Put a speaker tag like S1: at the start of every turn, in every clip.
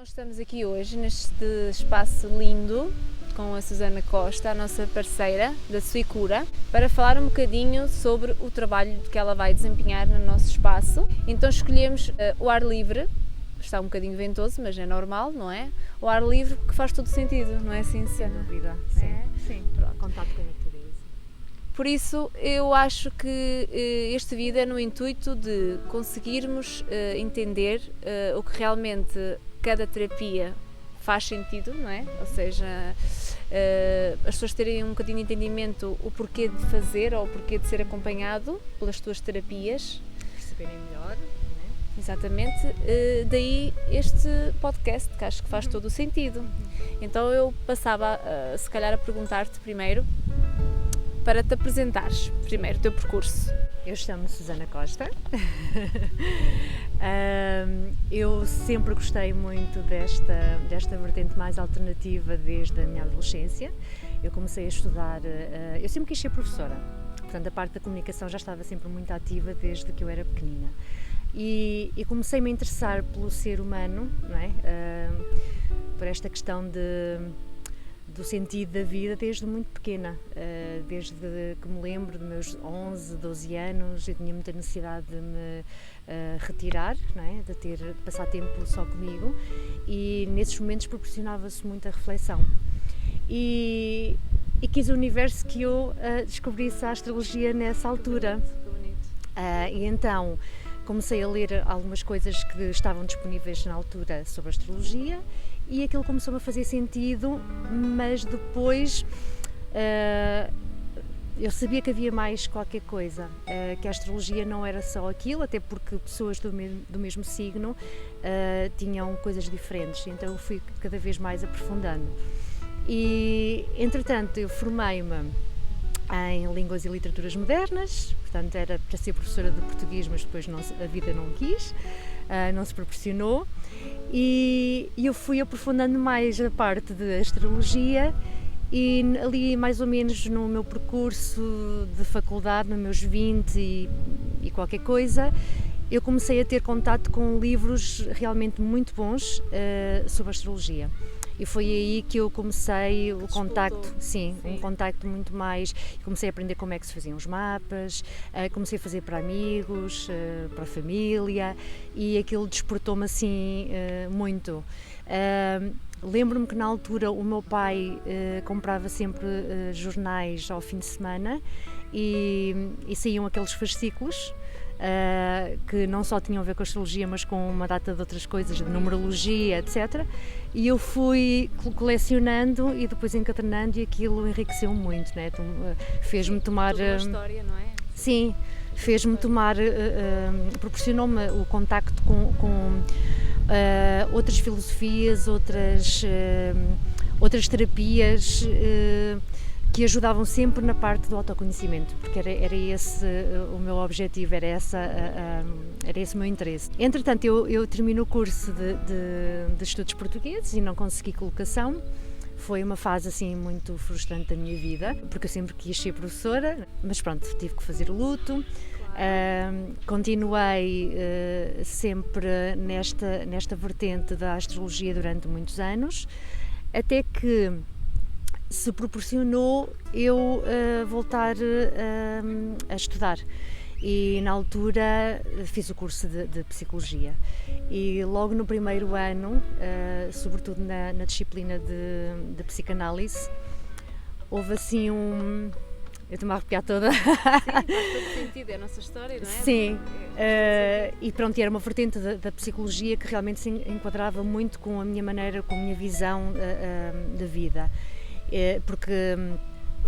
S1: Estamos aqui hoje neste espaço lindo com a Susana Costa, a nossa parceira da Suicura, para falar um bocadinho sobre o trabalho que ela vai desempenhar no nosso espaço. Então escolhemos o ar livre, está um bocadinho ventoso, mas é normal, não é? O ar livre que faz todo sentido, não é assim, Susana?
S2: Sem dúvida, sim.
S1: É?
S2: Sim, contato com a natureza.
S1: Por isso, eu acho que este vídeo é no intuito de conseguirmos entender o que realmente cada terapia faz sentido, não é? Ou seja, as pessoas terem um bocadinho de entendimento o porquê de fazer ou o porquê de ser acompanhado pelas tuas terapias.
S2: Perceberem melhor, não é?
S1: Exatamente, daí este podcast, que acho que faz todo o sentido. Então eu passava, se calhar, a perguntar-te primeiro, para te apresentares primeiro o teu percurso.
S2: Eu chamo-me Susana Costa. Eu sempre gostei muito desta vertente mais alternativa desde a minha adolescência. Eu comecei a estudar, eu sempre quis ser professora, portanto a parte da comunicação já estava sempre muito ativa desde que eu era pequenina. E comecei-me a interessar pelo ser humano, não é? Por esta questão do sentido da vida desde muito pequena, desde que me lembro dos meus 11, 12 anos. Eu tinha muita necessidade de me retirar, não é? de passar tempo só comigo, e nesses momentos proporcionava-se muita reflexão. E quis o universo que eu descobrisse a astrologia nessa altura. E então comecei a ler algumas coisas que estavam disponíveis na altura sobre a astrologia, e aquilo começou-me a fazer sentido, mas depois eu sabia que havia mais qualquer coisa, que a astrologia não era só aquilo, até porque pessoas do mesmo signo tinham coisas diferentes, então eu fui cada vez mais aprofundando. E, entretanto, eu formei-me em Línguas e Literaturas Modernas, portanto era para ser professora de português, mas depois a vida não quis, não se proporcionou, e eu fui aprofundando mais a parte de astrologia, e ali mais ou menos no meu percurso de faculdade, nos meus 20 e qualquer coisa, eu comecei a ter contato com livros realmente muito bons sobre astrologia. E foi aí que eu comecei o contacto, um contacto muito mais. Comecei a aprender como é que se faziam os mapas, comecei a fazer para amigos, para a família, e aquilo despertou-me assim muito. Lembro-me que na altura o meu pai comprava sempre jornais ao fim de semana, e saíam aqueles fascículos que não só tinham a ver com a astrologia, mas com uma data de outras coisas, de numerologia, etc. E eu fui colecionando e depois encadernando, e aquilo enriqueceu-me muito, né? Fez-me tomar...
S1: Toda uma história, não é?
S2: Sim, fez-me tomar... proporcionou-me o contacto com outras filosofias, outras terapias que ajudavam sempre na parte do autoconhecimento, porque era esse o meu objetivo, era esse o meu interesse. Entretanto, eu termino o curso de estudos portugueses e não consegui colocação. Foi uma fase assim muito frustrante da minha vida, porque eu sempre quis ser professora, mas pronto, tive que fazer o luto. Continuei sempre nesta vertente da astrologia durante muitos anos, até que se proporcionou eu voltar a estudar, e na altura fiz o curso de Psicologia, e logo no primeiro ano, sobretudo na disciplina de Psicanálise, houve assim eu estou-me a arrepiar toda.
S1: Sim, faz todo sentido, é a nossa história, não é?
S2: Sim, e pronto, era uma vertente da psicologia que realmente se enquadrava muito com a minha maneira, com a minha visão da vida. Porque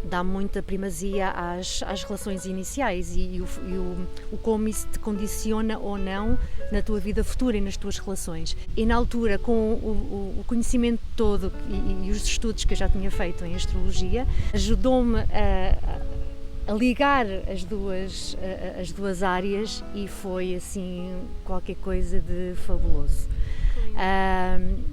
S2: dá muita primazia às relações iniciais e o como isso te condiciona ou não na tua vida futura e nas tuas relações. E na altura, com o conhecimento todo e os estudos que eu já tinha feito em astrologia, ajudou-me a ligar as duas áreas, e foi assim qualquer coisa de fabuloso.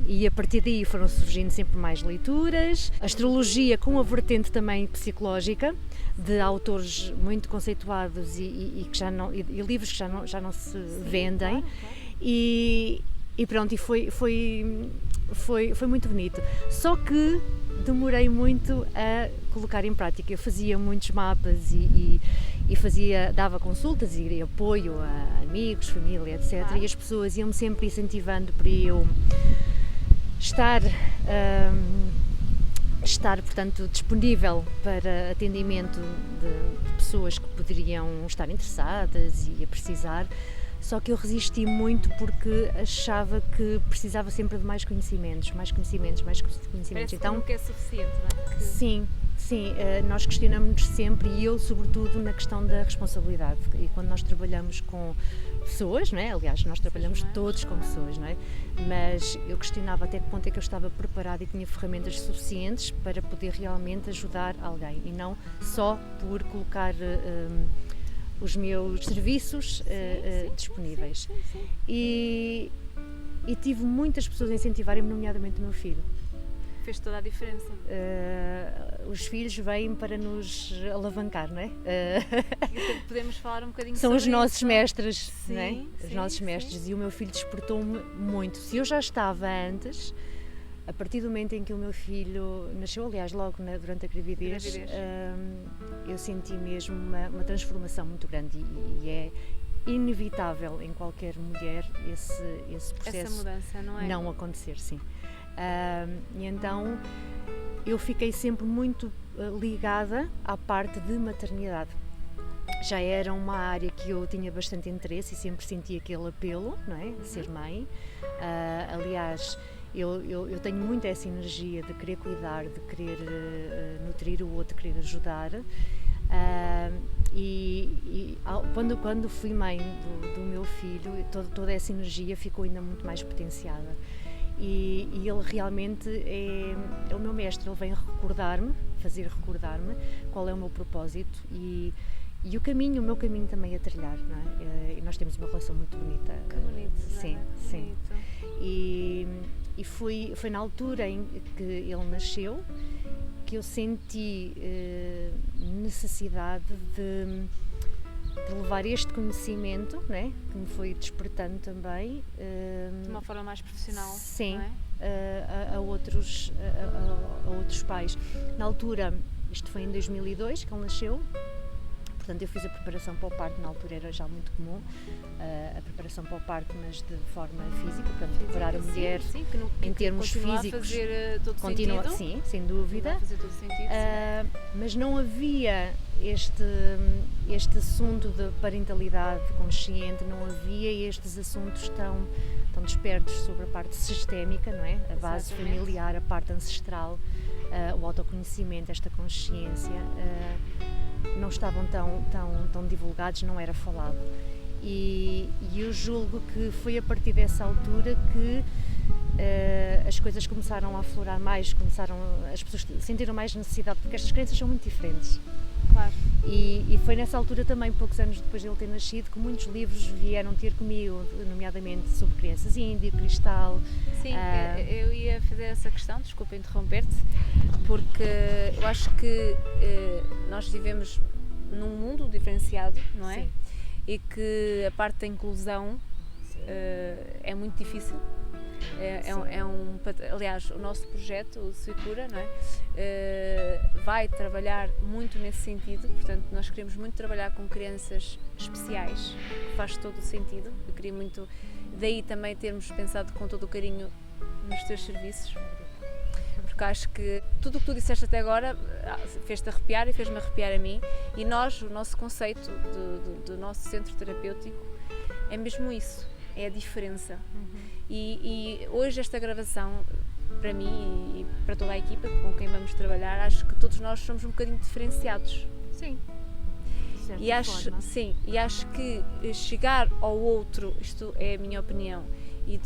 S2: E a partir daí foram surgindo sempre mais leituras, astrologia com a vertente também psicológica, de autores muito conceituados e livros que já não se vendem, e E pronto, e foi muito bonito. Só que demorei muito a colocar em prática. Eu fazia muitos mapas e dava consultas e apoio a amigos, família, etc. E as pessoas iam-me sempre incentivando para eu estar, portanto, disponível para atendimento de pessoas que poderiam estar interessadas e a precisar. Só que eu resisti muito porque achava que precisava sempre de mais conhecimentos.
S1: Parece
S2: então,
S1: que nunca é suficiente, não é?
S2: Sim, nós questionamos sempre, e eu sobretudo na questão da responsabilidade. E quando nós trabalhamos com pessoas, não é? Aliás, nós trabalhamos todos com pessoas, não é? Mas eu questionava até que ponto é que eu estava preparada e tinha ferramentas suficientes para poder realmente ajudar alguém e não só por colocar os meus serviços disponíveis.
S1: Sim.
S2: E tive muitas pessoas a incentivarem-me, nomeadamente o meu filho.
S1: Fez toda a diferença.
S2: Os filhos vêm para nos alavancar, não é?
S1: Podemos falar um bocadinho
S2: São
S1: sobre
S2: os nossos
S1: isso.
S2: mestres,
S1: Sim,
S2: não é? Os nossos mestres. E o meu filho despertou-me muito. Se eu já estava antes, a partir do momento em que o meu filho nasceu, aliás, logo durante a gravidez, eu senti mesmo uma transformação muito grande e é inevitável em qualquer mulher esse processo,
S1: essa mudança, não é?
S2: Não acontecer, sim. E então eu fiquei sempre muito ligada à parte de maternidade. Já era uma área que eu tinha bastante interesse e sempre senti aquele apelo, não é? De ser mãe. Aliás, eu tenho muito essa energia de querer cuidar, de querer nutrir o outro, de querer ajudar. Quando fui mãe do meu filho, toda essa energia ficou ainda muito mais potenciada. E ele realmente é o meu mestre, ele vem fazer recordar-me qual é o meu propósito e o meu caminho também a trilhar, não é? E nós temos uma relação muito bonita.
S1: Que bonito,
S2: sim,
S1: não é?
S2: sim.
S1: Bonito.
S2: E foi na altura em que ele nasceu que eu senti necessidade de levar este conhecimento, né, que me foi despertando também
S1: de uma forma mais profissional,
S2: sim,
S1: não é?
S2: a outros pais. Na altura, isto foi em 2002 que ele nasceu, portanto eu fiz a preparação para o parto, na altura era já muito comum a preparação para o parto, mas de forma física, portanto preparar a mulher em termos físicos.
S1: A fazer todo
S2: continua,
S1: sentido.
S2: Sim, sem dúvida.
S1: A fazer todo sentido,
S2: mas não havia este assunto de parentalidade consciente, não havia estes assuntos tão despertos sobre a parte sistémica, não é? A base familiar, a parte ancestral, o autoconhecimento, esta consciência, não estavam tão divulgados, não era falado. E eu julgo que foi a partir dessa altura que as coisas começaram a aflorar mais, as pessoas sentiram mais necessidade, porque estas crenças são muito diferentes.
S1: Claro.
S2: E foi nessa altura também, poucos anos depois de ele ter nascido, que muitos livros vieram ter comigo, nomeadamente sobre crianças índio, cristal.
S1: Sim, eu ia fazer essa questão, desculpa interromper-te, porque eu acho que nós vivemos num mundo diferenciado, não é?
S2: Sim.
S1: E que a parte da inclusão é muito difícil. Aliás, o nosso projeto, o Suicura, não é? Vai trabalhar muito nesse sentido, portanto nós queremos muito trabalhar com crianças especiais, que faz todo o sentido. Eu queria muito, daí também termos pensado com todo o carinho nos teus serviços, porque acho que tudo o que tu disseste até agora fez-te arrepiar e fez-me arrepiar a mim, e o nosso conceito do nosso centro terapêutico é mesmo isso, é a diferença. E hoje esta gravação, para mim e para toda a equipa com quem vamos trabalhar, acho que todos nós somos um bocadinho diferenciados.
S2: Sim.
S1: E acho que chegar ao outro, isto é a minha opinião, e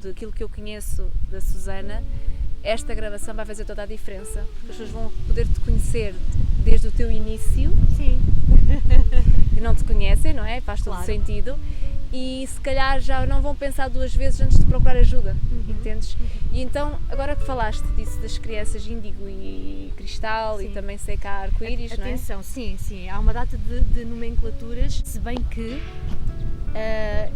S1: daquilo que eu conheço da Susana, esta gravação vai fazer toda a diferença, porque as pessoas vão poder te conhecer desde o teu início.
S2: Sim.
S1: E não te conhecem, não é? Faz todo sentido. E se calhar já não vão pensar duas vezes antes de procurar ajuda, entendes? E então, agora que falaste disso das crianças índigo e cristal, e também sei que há arco-íris, não é?
S2: Atenção, sim, há uma data de nomenclaturas, se bem que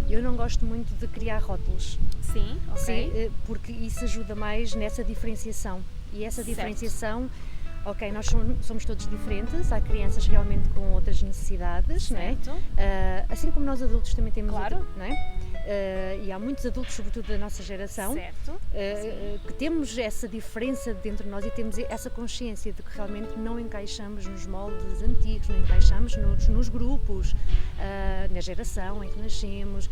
S2: Eu não gosto muito de criar rótulos.
S1: Sim, ok.
S2: Sim, porque isso ajuda mais nessa diferenciação. E essa diferenciação, ok, nós somos todos diferentes, há crianças realmente com outras necessidades, não é? Assim como nós adultos também temos,
S1: claro.
S2: Não é? E há muitos adultos, sobretudo da nossa geração, que temos essa diferença dentro de nós e temos essa consciência de que realmente não encaixamos nos moldes antigos, não encaixamos nos grupos, na geração em que nascemos.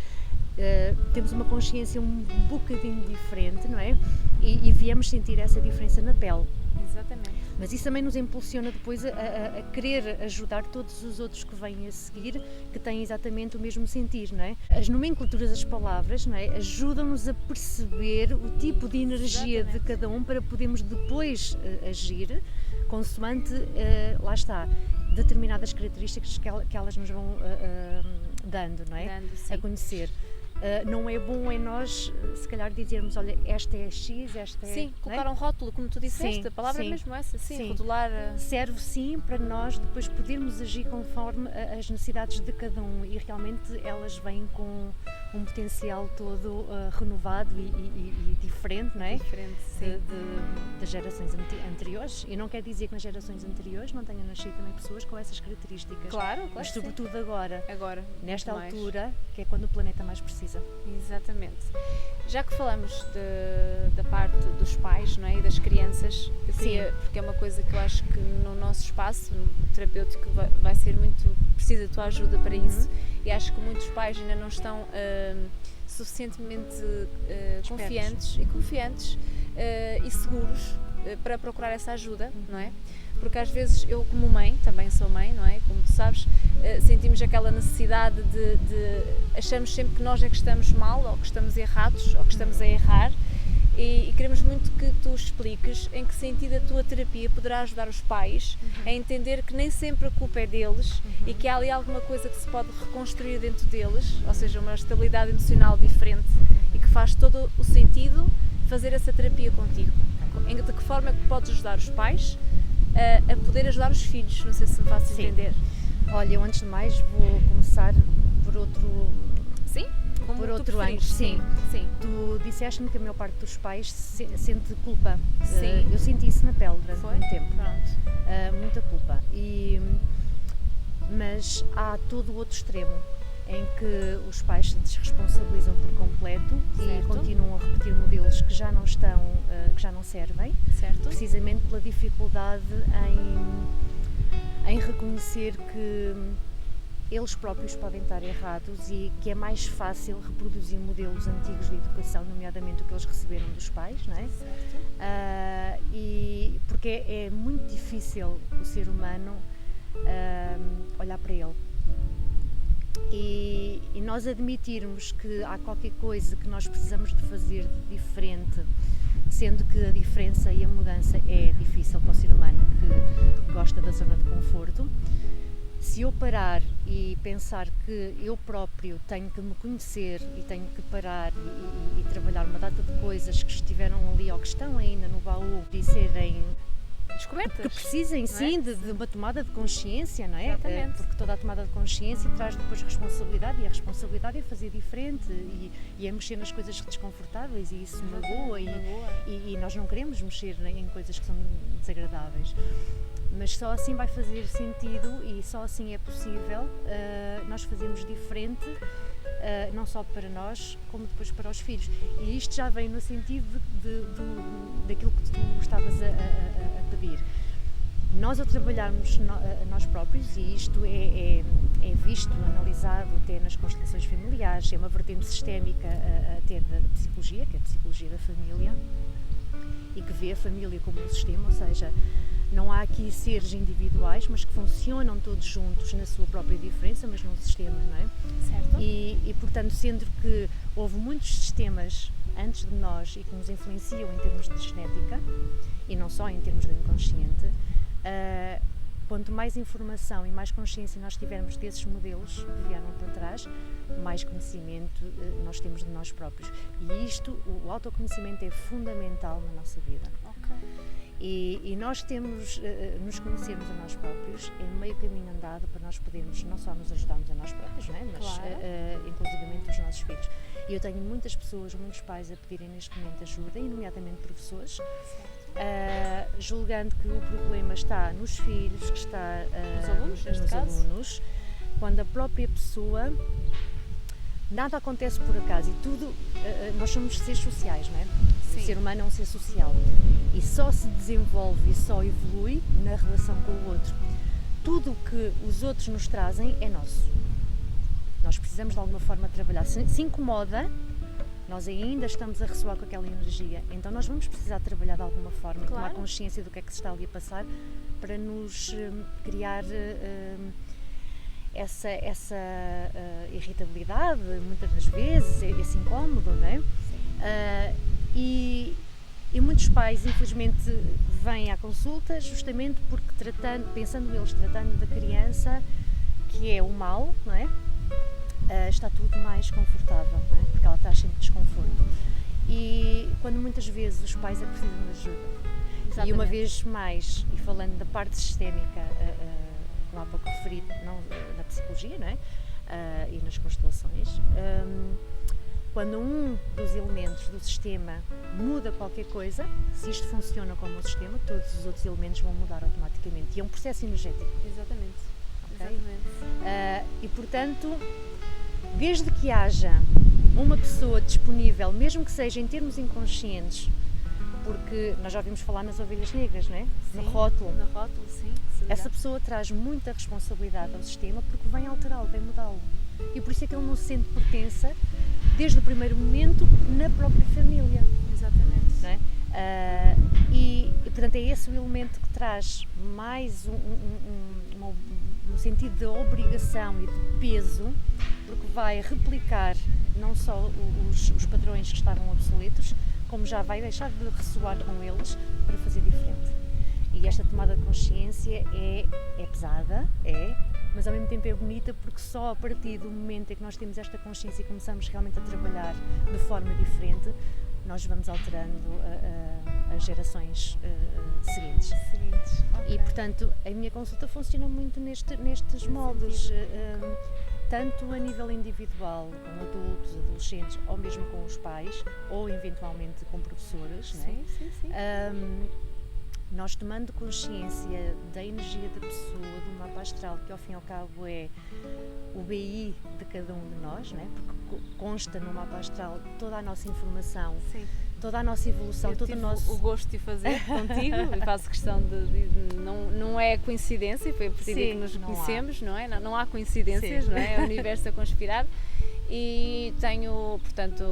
S2: Temos uma consciência um bocadinho diferente, não é? E viemos sentir essa diferença na pele.
S1: Exatamente.
S2: Mas isso também nos impulsiona depois a querer ajudar todos os outros que vêm a seguir, que têm exatamente o mesmo sentir, não é? As nomenclaturas das palavras, não é, ajudam-nos a perceber o tipo de energia de cada um para podermos depois agir consoante, lá está, determinadas características que elas nos vão dando, não é? A conhecer. Não é bom em nós, se calhar, dizermos, olha, esta é X, esta é...
S1: Sim, colocar um rótulo, como tu disseste, a palavra é mesmo essa, rotular...
S2: Serve sim para nós depois podermos agir conforme as necessidades de cada um e realmente elas vêm com um potencial todo renovado e diferente, não é?
S1: Diferente, sim.
S2: Das gerações anteriores. E não quer dizer que nas gerações anteriores não tenham nascido também pessoas com essas características.
S1: Claro,
S2: mas sobretudo agora, nesta altura, que é quando o planeta mais precisa.
S1: Exatamente. Já que falamos da parte dos pais, não é? E das crianças, eu queria, porque é uma coisa que eu acho que no nosso espaço terapêutico vai ser muito precisa a tua ajuda para isso, e acho que muitos pais ainda não estão suficientemente confiantes e seguros para procurar essa ajuda, não é? Porque às vezes eu, como mãe, também sou mãe, não é? Como tu sabes, sentimos aquela necessidade de achamos sempre que nós é que estamos mal, ou que estamos errados, ou que estamos a errar, e queremos muito que tu expliques em que sentido a tua terapia poderá ajudar os pais a entender que nem sempre a culpa é deles e que há ali alguma coisa que se pode reconstruir dentro deles, ou seja, uma estabilidade emocional diferente e que faz todo o sentido fazer essa terapia contigo. De que forma é que podes ajudar os pais a poder ajudar os filhos? Não sei se me faço entender.
S2: Olha, eu antes de mais vou começar por outro...
S1: Sim? Como
S2: por outro ângulo. Sim. Tu disseste-me que a maior parte dos pais sente culpa.
S1: Sim.
S2: Eu senti isso na pele durante muito tempo.
S1: Pronto.
S2: Muita culpa. Mas há todo o outro extremo, em que os pais se desresponsabilizam por completo e continuam a repetir modelos que já não estão, que já não servem, precisamente pela dificuldade em reconhecer que eles próprios podem estar errados e que é mais fácil reproduzir modelos antigos de educação, nomeadamente o que eles receberam dos pais, não é? E porque é muito difícil o ser humano olhar para ele. E nós admitirmos que há qualquer coisa que nós precisamos de fazer de diferente, sendo que a diferença e a mudança é difícil para o ser humano que gosta da zona de conforto. Se eu parar e pensar que eu próprio tenho que me conhecer e tenho que parar e trabalhar uma data de coisas que estiveram ali ou que estão ainda no baú e serem
S1: descobertas,
S2: que precisem de uma tomada de consciência, não é?
S1: Exatamente.
S2: Porque toda a tomada de consciência traz depois responsabilidade, e a responsabilidade é fazer diferente e é mexer nas coisas desconfortáveis, e isso magoa e nós não queremos mexer em coisas que são desagradáveis. Mas só assim vai fazer sentido e só assim é possível nós fazermos diferente, não só para nós, como depois para os filhos. E isto já vem no sentido daquilo que tu estavas a pedir. Nós, ao trabalharmos nós próprios, e isto é visto, analisado até nas constelações familiares, é uma vertente sistémica até da psicologia, que é a psicologia da família, e que vê a família como um sistema, ou seja, não há aqui seres individuais, mas que funcionam todos juntos na sua própria diferença, mas num sistema, não é?
S1: Certo.
S2: E portanto, sendo que houve muitos sistemas antes de nós e que nos influenciam em termos de genética, e não só em termos do inconsciente, quanto mais informação e mais consciência nós tivermos desses modelos que vieram para trás, mais conhecimento nós temos de nós próprios. E isto, o autoconhecimento é fundamental na nossa vida.
S1: Ok.
S2: E nós temos, nos conhecermos a nós próprios, é meio caminho andado para nós podermos não só nos ajudarmos a nós próprios, não é? Mas
S1: Claro.
S2: inclusivamente os nossos filhos. E eu tenho muitas pessoas, muitos pais a pedirem neste momento ajuda, e nomeadamente professores, julgando que o problema está nos filhos, que está
S1: Nos alunos, neste
S2: nos
S1: caso.
S2: alunos, quando a própria pessoa, nada acontece por acaso, e tudo, nós somos seres sociais, não é?
S1: Sim.
S2: O ser humano é um ser social e só se desenvolve e só evolui na relação com o outro. Tudo o que os outros nos trazem é nosso. Nós precisamos de alguma forma trabalhar. Se incomoda, nós ainda estamos a ressoar com aquela energia, então nós vamos precisar trabalhar de alguma forma e tomar consciência do que é que se está ali a passar para nos criar essa irritabilidade, muitas das vezes, esse incómodo, não é? E muitos pais, infelizmente, vêm à consulta justamente porque pensando da criança, que é o mal, não é? Está tudo mais confortável, não é? Porque ela traz sempre desconforto. E quando muitas vezes os pais precisam de ajuda. Exatamente. E uma vez mais, e falando da parte sistémica, como há pouco referi, não, na psicologia, não é? E nas constelações, quando um dos elementos do sistema muda qualquer coisa, se isto funciona como um sistema, todos os outros elementos vão mudar automaticamente. E é um processo energético.
S1: Exatamente.
S2: Okay?
S1: Exatamente.
S2: E portanto, desde que haja uma pessoa disponível, mesmo que seja em termos inconscientes, porque nós já ouvimos falar nas ovelhas negras, não é?
S1: Sim,
S2: no rótulo.
S1: No rótulo, sim.
S2: Essa pessoa traz muita responsabilidade ao sistema porque vem alterá-lo, vem mudá-lo. E por isso é que ele não se sente pertença desde o primeiro momento na própria família.
S1: Exatamente.
S2: Não é? E portanto é esse o elemento que traz mais um sentido de obrigação e de peso, porque vai replicar não só os padrões que estavam obsoletos, como já vai deixar de ressoar com eles para fazer diferente. E esta tomada de consciência é pesada, mas ao mesmo tempo é bonita, porque só a partir do momento em que nós temos esta consciência e começamos realmente a trabalhar de forma diferente, nós vamos alterando as gerações seguintes.
S1: Okay.
S2: E portanto a minha consulta funciona muito nestes moldes, tanto a nível individual, com adultos, adolescentes, ou mesmo com os pais, ou eventualmente com professores, não é?
S1: Sim.
S2: Nós tomando consciência da energia da pessoa, do mapa astral, que ao fim e ao cabo é o BI de cada um de nós, não é? Porque consta no mapa astral toda a nossa informação,
S1: Sim.
S2: toda a nossa evolução,
S1: Eu
S2: todo
S1: tive
S2: o nosso...
S1: o gosto de fazer contigo, e faço questão não é coincidência, foi a partir daí que nos conhecemos, não é? Não há coincidências,
S2: Sim.
S1: não é? É o universo a conspirar. E tenho, portanto,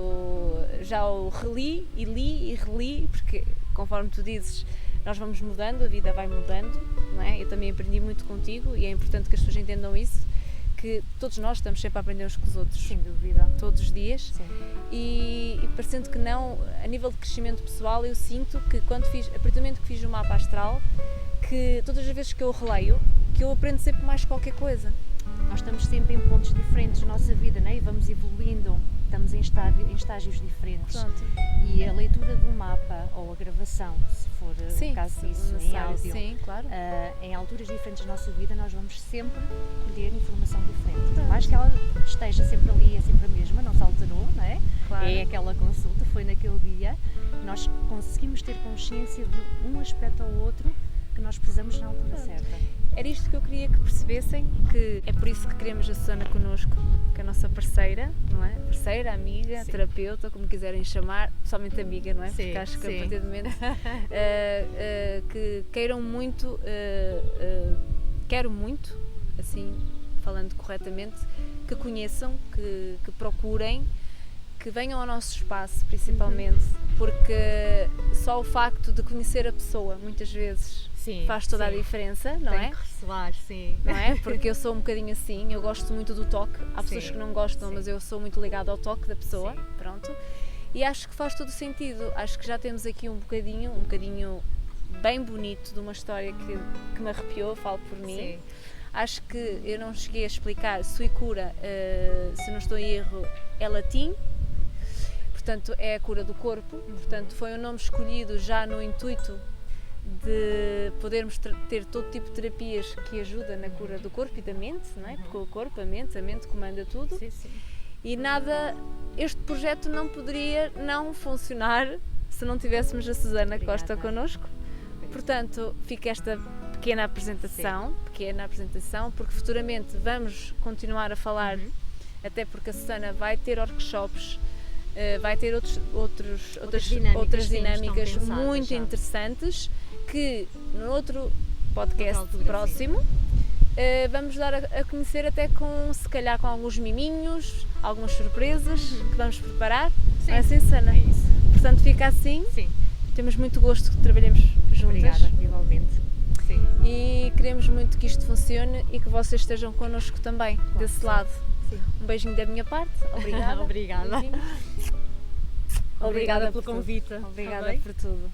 S1: já o reli e li e reli, porque conforme tu dizes, nós vamos mudando, a vida vai mudando, não é? Eu também aprendi muito contigo e é importante que as pessoas entendam isso, que todos nós estamos sempre a aprender uns com os outros.
S2: Sem dúvida.
S1: Todos os dias.
S2: Sim.
S1: E parecendo que não, a nível de crescimento pessoal, eu sinto que a partir do momento que fiz o mapa astral, que todas as vezes que eu releio, que eu aprendo sempre mais qualquer coisa.
S2: Nós estamos sempre em pontos diferentes da nossa vida, não é? E vamos evoluindo, estamos em estágios diferentes.
S1: Pronto.
S2: E a leitura do mapa, ou a gravação, se for o caso disso, em áudio,
S1: sim, claro.
S2: em alturas diferentes da nossa vida, nós vamos sempre colher informação diferente. Por mais que ela esteja sempre ali, é sempre a mesma, não se alterou, não é?
S1: Claro.
S2: É aquela consulta, foi naquele dia, nós conseguimos ter consciência de um aspecto ou outro que nós precisamos na altura certa.
S1: Era isto que eu queria que percebessem, que é por isso que queremos a Susana connosco, que é a nossa parceira, não é? Parceira, amiga,
S2: sim,
S1: terapeuta, como quiserem chamar, pessoalmente amiga, não é?
S2: Sim,
S1: porque acho que
S2: sim,
S1: a partir do momento que queiram muito, quero muito, assim, falando corretamente, que conheçam, que procurem, que venham ao nosso espaço, principalmente, porque só o facto de conhecer a pessoa, muitas vezes,
S2: sim,
S1: faz toda a diferença, não é?
S2: Tem que ressoar, sim.
S1: Não é? Porque eu sou um bocadinho assim, eu gosto muito do toque. Há pessoas
S2: Sim,
S1: que não gostam,
S2: sim,
S1: mas eu sou muito ligada ao toque da pessoa,
S2: sim,
S1: pronto. E acho que faz todo o sentido. Acho que já temos aqui um bocadinho bem bonito de uma história que me arrepiou, falo por mim.
S2: sim.
S1: Acho que eu não cheguei a explicar, Suicura, se não estou em erro, é latim. Portanto, é a cura do corpo. Portanto, foi um nome escolhido já no intuito de podermos ter todo tipo de terapias que ajudam na cura do corpo e da mente, não é? Porque o corpo, a mente comanda tudo.
S2: Sim, sim.
S1: E este projeto não poderia não funcionar se não tivéssemos a Susana Costa connosco. Portanto, fica esta pequena apresentação, porque futuramente vamos continuar a falar, até porque a Susana vai ter workshops, vai ter outras dinâmicas muito interessantes, que no outro podcast próximo vamos dar a conhecer, até se calhar com alguns miminhos, algumas surpresas que vamos preparar.
S2: Sim.
S1: Não é assim, Susana?
S2: É isso.
S1: Portanto, fica assim.
S2: Sim.
S1: Temos muito gosto que trabalhemos juntas.
S2: Obrigada, igualmente. Sim.
S1: E queremos muito que isto funcione e que vocês estejam connosco também, desse lado.
S2: Sim.
S1: Um beijinho da minha parte. Obrigada.
S2: Obrigada.
S1: Beijinho.
S2: Obrigada pelo convite.
S1: Obrigada
S2: Também.
S1: por tudo.